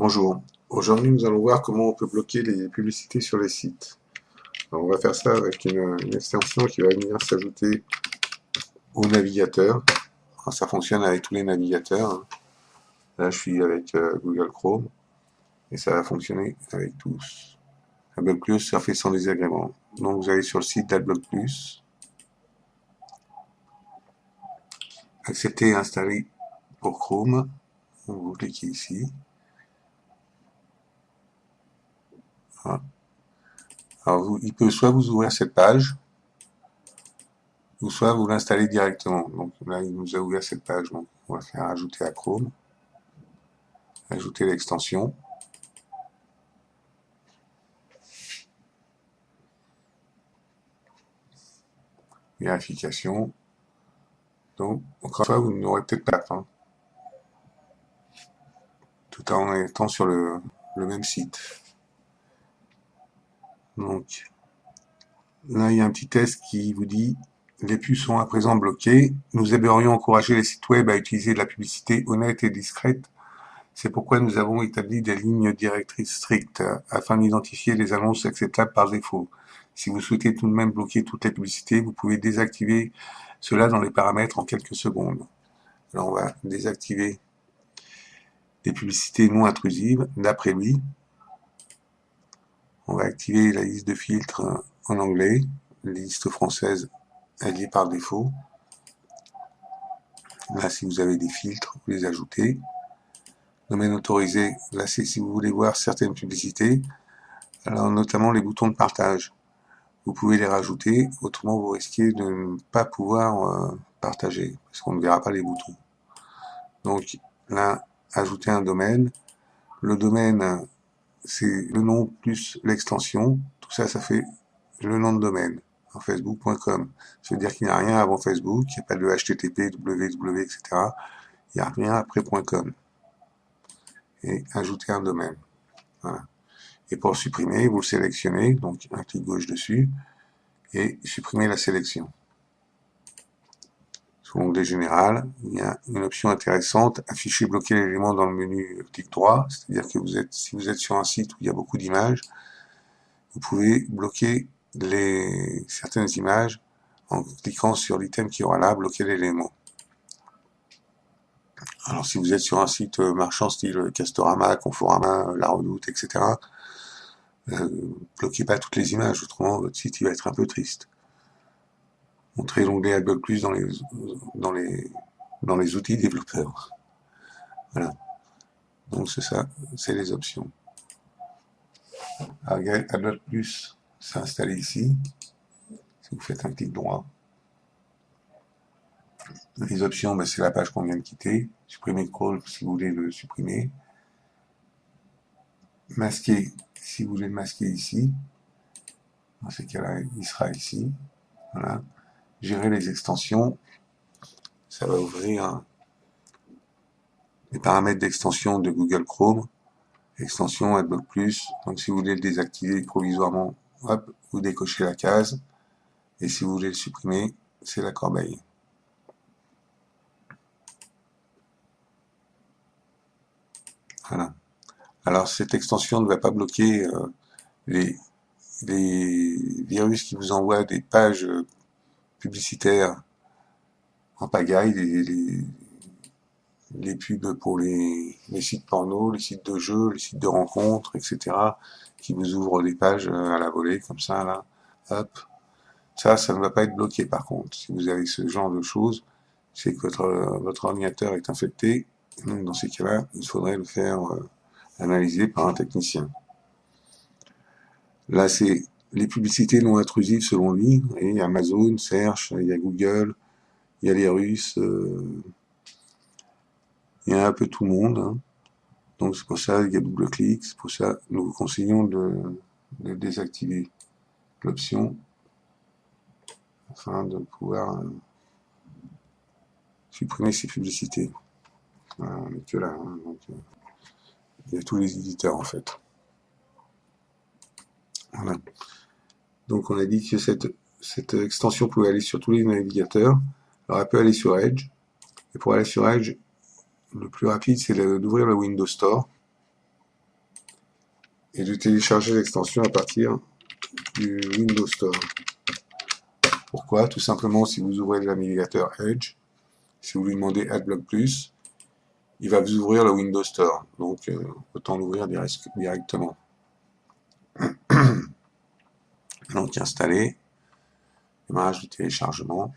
Bonjour, aujourd'hui nous allons voir comment on peut bloquer les publicités sur les sites. Alors, on va faire ça avec une extension qui va venir s'ajouter au navigateur. Alors, ça fonctionne avec tous les navigateurs, hein. Là je suis avec Google Chrome et ça va fonctionner avec tous. AdBlock Plus, ça fait sans désagrément. Donc vous allez sur le site d'AdBlock Plus, accepter et installer pour Chrome, vous cliquez ici. Voilà. Alors il peut soit vous ouvrir cette page, ou soit vous l'installez directement. Donc là, il nous a ouvert cette page. Donc on va faire ajouter à Chrome, ajouter l'extension. Vérification. Donc, encore une fois, vous n'aurez peut-être pas la fin, tout en étant sur le même site. Donc, là, il y a un petit test qui vous dit les pubs sont à présent bloquées. Nous aimerions encourager les sites web à utiliser de la publicité honnête et discrète. C'est pourquoi nous avons établi des lignes directrices strictes afin d'identifier les annonces acceptables par défaut. Si vous souhaitez tout de même bloquer toutes les publicités, vous pouvez désactiver cela dans les paramètres en quelques secondes. Alors on va désactiver les publicités non intrusives d'après lui. On va activer la liste de filtres en anglais. La liste française, elle y est par défaut. Là, si vous avez des filtres, vous les ajoutez. Domaine autorisé, là c'est si vous voulez voir certaines publicités, alors notamment les boutons de partage. Vous pouvez les rajouter, autrement vous risquez de ne pas pouvoir partager, parce qu'on ne verra pas les boutons. Donc là, ajouter un domaine. Le domaine, c'est le nom plus l'extension. Tout ça, ça fait le nom de domaine. En facebook.com. Ça veut dire qu'il n'y a rien avant Facebook, il n'y a pas de HTTP, www, etc. Il n'y a rien après .com. Et ajouter un domaine. Voilà. Et pour le supprimer, vous le sélectionnez, donc un clic gauche dessus, et supprimer la sélection. Sous l'onglet général, il y a une option intéressante, afficher, bloquer l'élément dans le menu clic droit, c'est-à-dire que si vous êtes sur un site où il y a beaucoup d'images, vous pouvez bloquer certaines images en cliquant sur l'item qui aura là, bloquer l'élément. Alors si vous êtes sur un site marchand style Castorama, Conforama, La Redoute, etc., bloquez pas toutes les images, autrement votre site il va être un peu triste. Montrez l'onglet AdBlock Plus dans les outils développeurs. Voilà. Donc c'est ça, c'est les options. AdBlock Plus s'est installé ici. Si vous faites un clic droit. Les options, ben, c'est la page qu'on vient de quitter. Supprimer le crawl si vous voulez le supprimer. Masquer si vous voulez le masquer ici. Dans ces cas-là, il sera ici. Voilà. Gérer les extensions. Ça va ouvrir les paramètres d'extension de Google Chrome. Extension AdBlock Plus. Donc si vous voulez le désactiver provisoirement, hop, vous décochez la case. Et si vous voulez le supprimer, c'est la corbeille. Voilà. Alors cette extension ne va pas bloquer les virus qui vous envoient des pages publicitaires en pagaille, les pubs pour les sites porno, les sites de jeux, les sites de rencontres, etc., qui vous ouvrent des pages à la volée, comme ça, là, hop. Ça ne va pas être bloqué, par contre. Si vous avez ce genre de choses, c'est que votre ordinateur est infecté. Donc, dans ces cas-là, il faudrait le faire analyser par un technicien. Là, c'est les publicités non intrusives selon lui. Il y a Amazon, Search, il y a Google, il y a les Russes, il y a un peu tout le monde, hein. Donc c'est pour ça il y a double clic, c'est pour ça nous vous conseillons de désactiver l'option afin de pouvoir supprimer ces publicités. Voilà, on n'est que là, hein, donc, il y a tous les éditeurs en fait. Voilà. Donc on a dit que cette extension pouvait aller sur tous les navigateurs. Alors elle peut aller sur Edge. Et pour aller sur Edge, le plus rapide c'est d'ouvrir le Windows Store. et de télécharger l'extension à partir du Windows Store. Pourquoi? Tout simplement, si vous ouvrez le navigateur Edge, si vous lui demandez AdBlock Plus, il va vous ouvrir le Windows Store. Donc, autant l'ouvrir directement. Donc, installer, démarrage du téléchargement.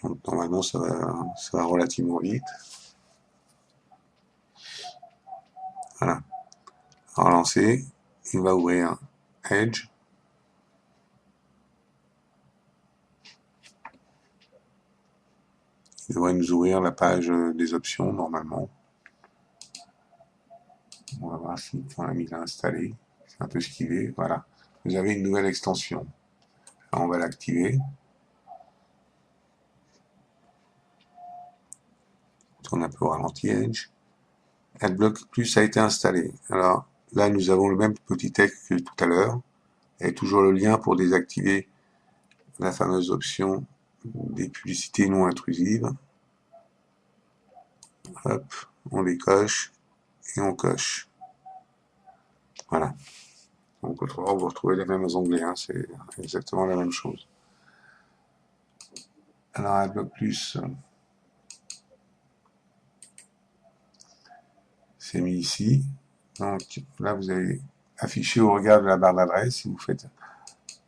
Donc, normalement, ça va relativement vite. Voilà. Relancer, il va ouvrir Edge. Il devrait nous ouvrir la page des options, normalement. On va voir si on a mis à installer. C'est un peu esquivé, voilà. Vous avez une nouvelle extension. Alors, on va l'activer. On tourne un peu au ralenti Edge. AdBlock Plus a été installé. Alors là, nous avons le même petit texte que tout à l'heure. Et toujours le lien pour désactiver la fameuse option des publicités non intrusives. Hop, on les coche et on coche. Voilà. Donc autrement, vous retrouvez les mêmes onglets, hein, c'est exactement la même chose. Alors AdBlock Plus, c'est mis ici. Donc là, vous allez afficher au regard de la barre d'adresse. Si vous faites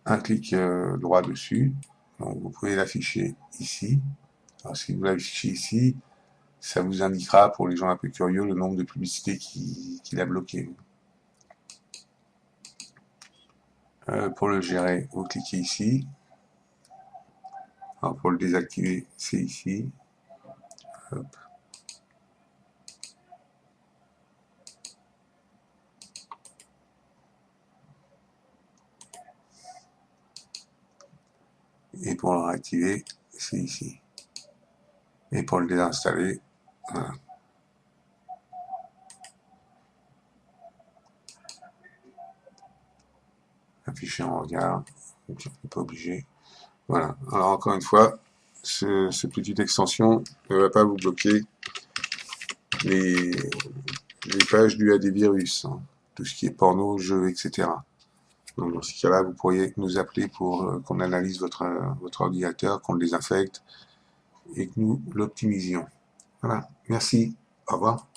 un clic droit dessus, donc vous pouvez l'afficher ici. Alors si vous l'affichez ici, ça vous indiquera, pour les gens un peu curieux, le nombre de publicités qu'il a bloqué. Pour le gérer, vous cliquez ici. Alors pour le désactiver, c'est ici. Hop. Et pour le réactiver, c'est ici. Et pour le désinstaller, voilà. Afficher en regard, donc on n'est pas obligé. Voilà. Alors encore une fois, cette petite extension ne va pas vous bloquer les pages dues à des virus, hein. Tout ce qui est porno, jeux, etc. Donc dans ce cas-là, vous pourriez nous appeler pour qu'on analyse votre ordinateur, qu'on le désinfecte et que nous l'optimisions. Voilà. Merci. Au revoir.